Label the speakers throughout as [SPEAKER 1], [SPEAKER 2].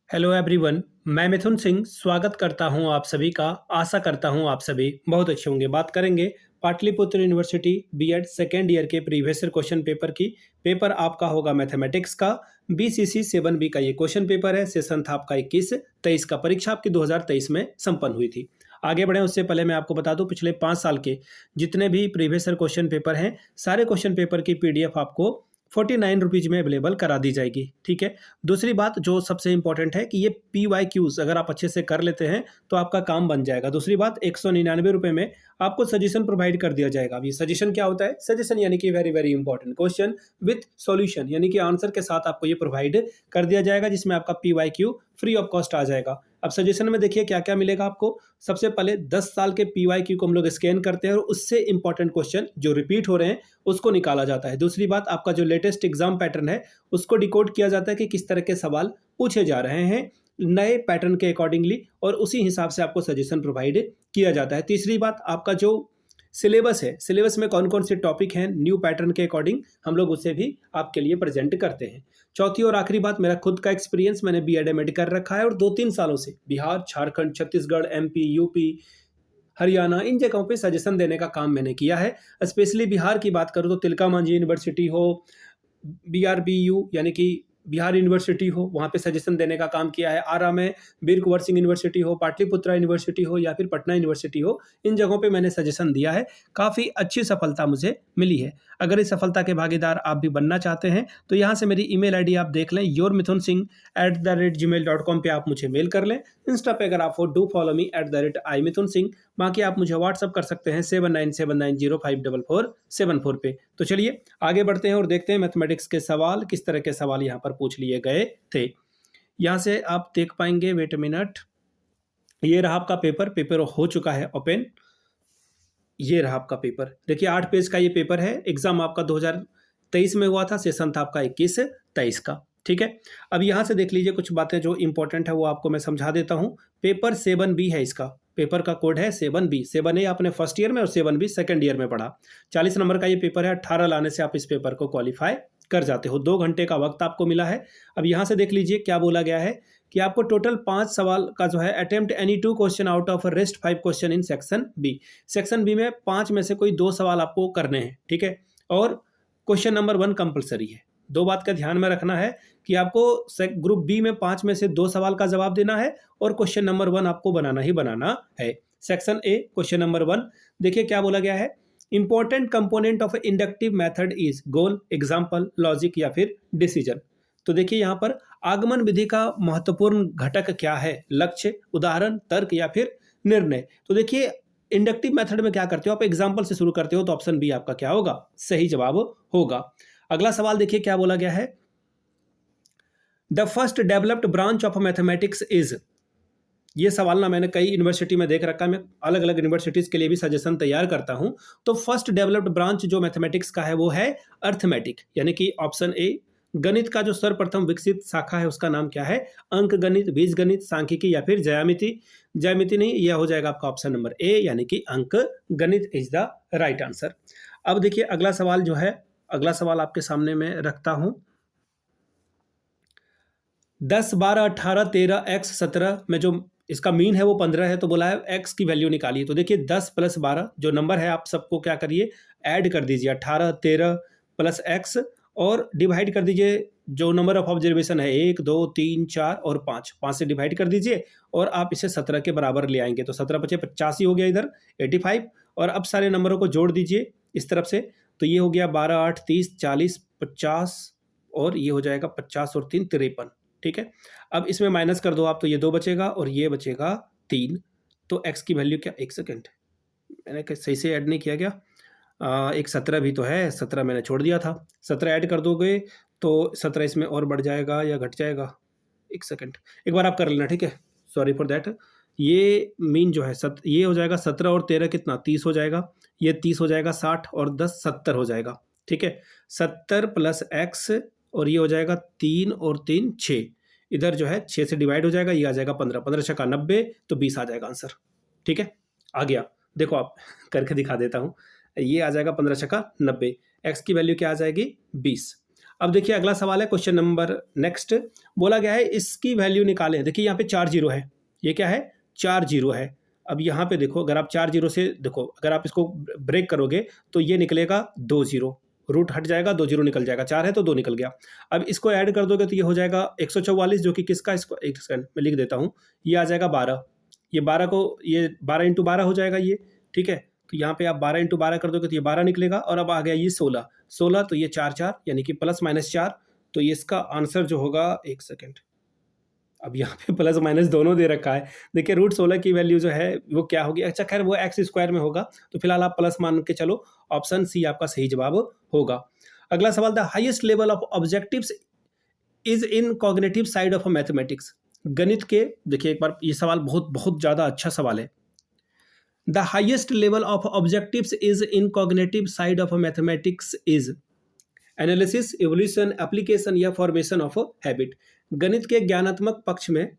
[SPEAKER 1] Hello everyone. मैं मिथुन सिंह स्वागत करता हूं आप सभी का। आशा करता हूं आप सभी बहुत अच्छे होंगे। बात करेंगे Pataliputra university BEd second year के प्रीवियस ईयर क्वेश्चन पेपर की। पेपर आपका होगा मैथमेटिक्स का। बीसीसी 7B का ये क्वेश्चन पेपर है। सेशन था आपका 21-23 का। परीक्षा आपकी 2023 में संपन्न हुई थी। आगे बढ़े उससे पहले मैं आपको बता दूं, पिछले 5 साल के जितने भी प्रीवियस ईयर क्वेश्चन पेपर हैं, सारे क्वेश्चन पेपर की पीडीएफ आपको 49 रुपीज़ में अवेलेबल करा दी जाएगी। ठीक है। दूसरी बात जो सबसे इंपॉर्टेंट है कि ये PYQs अगर आप अच्छे से कर लेते हैं तो आपका काम बन जाएगा। दूसरी बात, 199 रुपये में आपको सजेशन प्रोवाइड कर दिया जाएगा। अब ये सजेशन क्या होता है? सजेशन यानी कि very very important question with solution, यानी कि आंसर के साथ आपको ये प्रोवाइड कर दिया जाएगा, जिसमें आपका PYQ फ्री ऑफ कॉस्ट आ जाएगा। अब सजेशन में देखिए क्या क्या मिलेगा आपको। सबसे पहले 10 साल के PYQ को हम लोग स्कैन करते हैं और उससे इंपॉर्टेंट क्वेश्चन जो रिपीट हो रहे हैं उसको निकाला जाता है। दूसरी बात, आपका जो लेटेस्ट एग्जाम पैटर्न है उसको डिकोड किया जाता है कि किस तरह के सवाल पूछे जा रहे हैं नए पैटर्न के अकॉर्डिंगली, और उसी हिसाब से आपको सजेशन प्रोवाइड किया जाता है। तीसरी बात, आपका जो सिलेबस है, सिलेबस में कौन कौन से टॉपिक हैं न्यू पैटर्न के अकॉर्डिंग, हम लोग उसे भी आपके लिए प्रेजेंट करते हैं। चौथी और आखिरी बात, मेरा खुद का एक्सपीरियंस, मैंने बीएड एमएड कर रखा है और 2-3 सालों से बिहार, झारखंड, छत्तीसगढ़, MP, यूपी, हरियाणा, इन जगहों पे सजेशन देने का काम मैंने किया है। स्पेशली बिहार की बात करूँ तो तिलका मांझी यूनिवर्सिटी हो, BRBU यानी कि बिहार यूनिवर्सिटी हो, वहाँ पे सजेशन देने का काम किया है। आरा में वीर कुंवर सिंह यूनिवर्सिटी हो, पाटलिपुत्रा यूनिवर्सिटी हो या फिर पटना यूनिवर्सिटी हो, इन जगहों पे मैंने सजेशन दिया है। काफ़ी अच्छी सफलता मुझे मिली है। अगर इस सफलता के भागीदार आप भी बनना चाहते हैं तो यहाँ से मेरी ईमेल आईडी आप देख लें, yourmithunsingh@gmail.com पे आप मुझे मेल कर लें। इंस्टा पे अगर आप हो, डू फॉलो मी @imithunsingh। बाकी आप मुझे व्हाट्सअप कर सकते हैं 7979054474 पे। तो चलिए आगे बढ़ते हैं और देखते हैं मैथमेटिक्स के सवाल, किस तरह के सवाल यहाँ पर पूछ लिए गए थे। यहाँ से आप देख पाएंगे, वेट अ मिनट, ये रहा आपका पेपर। पेपर हो चुका है ओपन। ये रहा आपका पेपर। देखिए 8 पेज का ये पेपर है। एग्जाम आपका 2023 में हुआ था। सेशन था आपका 21-23 का। ठीक है। अब यहाँ से देख लीजिए कुछ बातें जो इंपॉर्टेंट है वो आपको मैं समझा देता हूँ। पेपर 7B है इसका। पेपर का कोड है 7B। 7A आपने फर्स्ट ईयर में और 7B सेकंड ईयर में पढ़ा। 40 नंबर का ये पेपर है। 18 लाने से आप इस पेपर को क्वालिफाई कर जाते हो। 2 घंटे का वक्त आपको मिला है। अब यहाँ से देख लीजिए क्या बोला गया है कि आपको टोटल 5 सवाल का जो है, attempt any 2 question out of rest 5 question in section B. Section B में 5 में से कोई 2 सवाल आपको करने हैं। ठीक है। और क्वेश्चन नंबर 1 कंपलसरी है। 2 बात का ध्यान में रखना है कि आपको ग्रुप बी में 5 में से 2 सवाल का जवाब देना है और क्वेश्चन नंबर 1 आपको बनाना ही बनाना है। सेक्शन ए क्वेश्चन नंबर 1 देखिए क्या बोला गया है। Important component of inductive method is goal, example, logic या फिर डिसीजन। तो देखिए यहाँ पर आगमन विधि का महत्वपूर्ण घटक क्या है? लक्ष्य, उदाहरण, तर्क या फिर निर्णय। तो देखिए इंडक्टिव मेथड में क्या करते हो आप? एग्जाम्पल से शुरू करते हो, तो ऑप्शन बी आपका क्या होगा? सही जवाब होगा। अगला सवाल देखिए क्या बोला गया है। The first developed branch of mathematics is. ये सवाल ना मैंने कई यूनिवर्सिटी में देख रखा है। मैं अलग अलग यूनिवर्सिटीज के लिए भी सजेशन तैयार करता हूं। तो फर्स्ट डेवलप्ड ब्रांच जो मैथमेटिक्स का है वो है अर्थमेटिक, यानी कि ऑप्शन ए। गणित का जो सर्वप्रथम विकसित शाखा है उसका नाम क्या है? अंक गणित, बीज गणित, सांख्यिकी या फिर ज्यामिति। ज्यामिति नहीं, यह हो जाएगा आपका ऑप्शन नंबर ए, यानी कि अंक गणित इज द राइट आंसर। अब देखिए अगला सवाल जो है, अगला सवाल आपके सामने मैं रखता हूं। 10, 12, 18, 13, x 17 में जो इसका मीन है वो 15 है। तो बोला है x की वैल्यू निकालिए। तो देखिए 10 + 12 जो नंबर है आप सबको क्या करिए, ऐड कर दीजिए। 18, 13 + x और डिवाइड कर दीजिए। जो नंबर ऑफ ऑब्जर्वेशन है 1, 2, 3, 4 और 5, 5 से डिवाइड कर दीजिए और आप इसे 17 के बराबर ले आएंगे। तो 17 × 5 = 85 हो गया, इधर 85। और अब सारे नंबरों को जोड़ दीजिए इस तरफ से। तो ये हो गया 12, 8, 30, 40, 50 और ये हो जाएगा 50 और 3 53। ठीक है। अब इसमें माइनस कर दो आप, तो ये 2 बचेगा और ये बचेगा 3। तो x की वैल्यू क्या, एक सेकेंड, मैंने सही से ऐड नहीं किया क्या? एक 17 भी तो है, 17 मैंने छोड़ दिया था। 17 ऐड कर दोगे तो 17 इसमें और बढ़ जाएगा या घट जाएगा? एक सेकेंड, एक बार आप कर लेना। ठीक है, सॉरी फॉर दैट। ये मीन जो है ये हो जाएगा 17 और 13 कितना, 30 हो जाएगा। ये 30 हो जाएगा 60 और 10 70 हो जाएगा। ठीक है। 70 + x और ये हो जाएगा 3 और 3 6। इधर जो है 6 से डिवाइड हो जाएगा, ये आ जाएगा 15, 15 × 6 = 90, तो 20 आ जाएगा आंसर। ठीक है, आ गया। देखो आप करके दिखा देता हूँ। ये आ जाएगा 15 × 6 = 90। एक्स की वैल्यू क्या आ जाएगी? 20। अब देखिए अगला सवाल है क्वेश्चन नंबर नेक्स्ट, बोला गया है इसकी वैल्यू निकालें। देखिए यहाँ पे 4 जीरो है, ये क्या है 4 जीरो है। अब यहाँ पे देखो अगर आप 4 जीरो से देखो, अगर आप इसको ब्रेक करोगे तो ये निकलेगा 2 जीरो, रूट हट जाएगा, 2 जीरो निकल जाएगा, 4 है तो 2 निकल गया। अब इसको ऐड कर दोगे तो ये हो जाएगा 144, जो कि किसका, इसको एक सेकंड में लिख देता हूँ, ये आ जाएगा 12, ये 12 को ये 12 इंटू 12 हो जाएगा ये, ठीक है। तो यहाँ पे आप 12 इंटू 12 कर दोगे तो ये 12 निकलेगा, और अब आ गया ये 16, 16 तो ये 4 4 यानी कि प्लस माइनस 4, तो ये इसका आंसर जो होगा, एक सेकेंड, अब यहाँ पे प्लस माइनस दोनों दे रखा है। देखिए रूट 16 की वैल्यू जो है वो क्या होगी, अच्छा खैर वो एक्स स्क्वायर में होगा, तो फिलहाल आप प्लस मान के चलो, ऑप्शन सी आपका सही जवाब होगा। अगला सवाल, the highest level of objectives is in cognitive side of mathematics. गणित के, देखिए एक बार ये सवाल बहुत बहुत ज़्यादा अच्छा सवाल है। The highest level of objectives is in cognitive side of mathematics is analysis, evolution, application या फॉर्मेशन ऑफ हैबिट। गणित के ज्ञानात्मक पक्ष में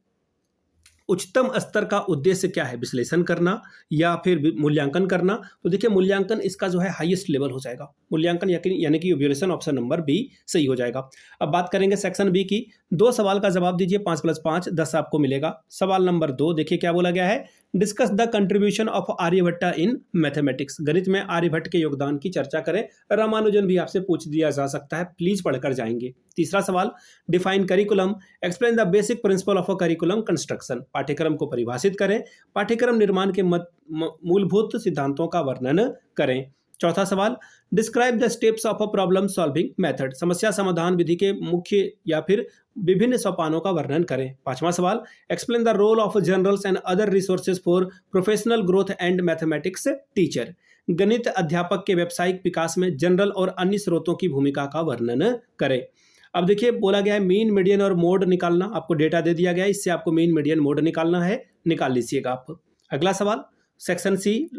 [SPEAKER 1] उच्चतम स्तर का उद्देश्य क्या है, विश्लेषण करना या फिर मूल्यांकन करना। तो देखिए मूल्यांकन इसका जो है हाईएस्ट लेवल हो जाएगा, मूल्यांकन यानी कि इवैल्यूएशन, ऑप्शन नंबर बी सही हो जाएगा। अब बात करेंगे सेक्शन बी की, 2 सवाल का जवाब दीजिए, 5 + 5 10 आपको मिलेगा। सवाल नंबर 2 देखिए क्या बोला गया है, discuss the contribution of Aryabhata in mathematics. गणित में आर्यभट्ट के योगदान की चर्चा करें। रामानुजन भी आपसे पूछ दिया जा सकता है, प्लीज पढ़कर जाएंगे। तीसरा सवाल, define curriculum, explain the basic principle of a curriculum construction. पाठ्यक्रम को परिभाषित करें, पाठ्यक्रम निर्माण के मूलभूत सिद्धांतों का वर्णन करें। चौथा सवाल, describe the steps of a problem solving method. समस्या समाधान विधि के मुख्य या फिर विभिन्न सोपानों का वर्णन करें। पांचवा सवाल, explain the role of journals and other resources for professional growth and mathematics teacher. गणित अध्यापक के व्यावसायिक विकास में जनरल और अन्य स्रोतों की भूमिका का वर्णन करें। अब देखिए बोला गया है मीन, मीडियन और मोड निकालना, आपको डेटा दे दिया गया है, इससे आपको मीन, मीडियन, मोड निकालना है, निकाल लीजिएगा आप। अगला सवाल, section C,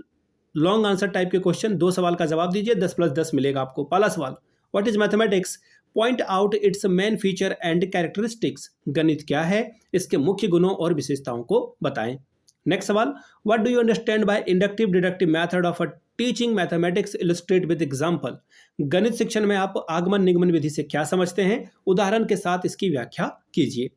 [SPEAKER 1] long answer type के क्वेश्चन, 2 सवाल का जवाब दीजिए, 10 + 10 मिलेगा आपको। पहला सवाल, what is mathematics, point out it's main feature and characteristics. गणित क्या है, इसके मुख्य गुणों और विशेषताओं को बताएं। नेक्स्ट सवाल, what do you understand by inductive deductive method of teaching mathematics, illustrate with example. गणित शिक्षण में आप आगमन निगमन विधि से क्या समझते हैं, उदाहरण के साथ इसकी व्याख्या कीजिए।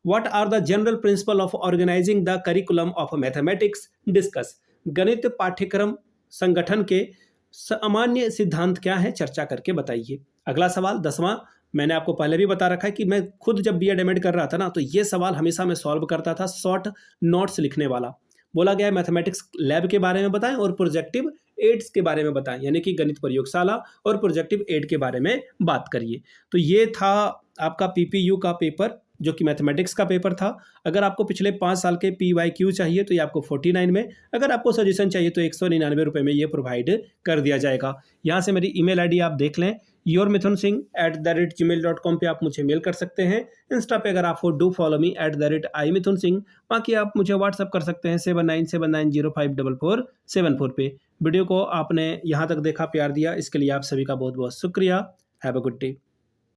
[SPEAKER 1] What are the general principle of organizing the curriculum of mathematics, discuss. गणित पाठ्यक्रम संगठन के सामान्य सिद्धांत क्या है, चर्चा करके बताइए। अगला सवाल 10वां, मैंने आपको पहले भी बता रखा है कि मैं खुद जब बीएड एमएड कर रहा था ना, तो ये सवाल हमेशा मैं सॉल्व करता था, शॉर्ट नोट्स लिखने वाला। बोला गया है मैथमेटिक्स लैब के बारे में बताएं और प्रोजेक्टिव एड्स के बारे में बताएं, यानी कि गणित प्रयोगशाला और प्रोजेक्टिव एड के बारे में बात करिए। तो ये था आपका पीपीयू का पेपर, जो कि मैथमेटिक्स का पेपर था। अगर आपको पिछले 5 साल के PYQ चाहिए तो ये आपको 49 में, अगर आपको सजेशन चाहिए तो 199 रुपये में ये प्रोवाइड कर दिया जाएगा। यहाँ से मेरी ईमेल आईडी आप देख लें, yourmithunsingh@gmail.com पे आप मुझे मेल कर सकते हैं। इंस्टा पे अगर आप हो, डू फॉलो मी @imithunsingh। बाकी आप मुझे व्हाट्सअप कर सकते हैं 7979054474 पे। वीडियो को आपने यहाँ तक देखा, प्यार दिया, इसके लिए आप सभी का बहुत बहुत शुक्रिया। Have a good day.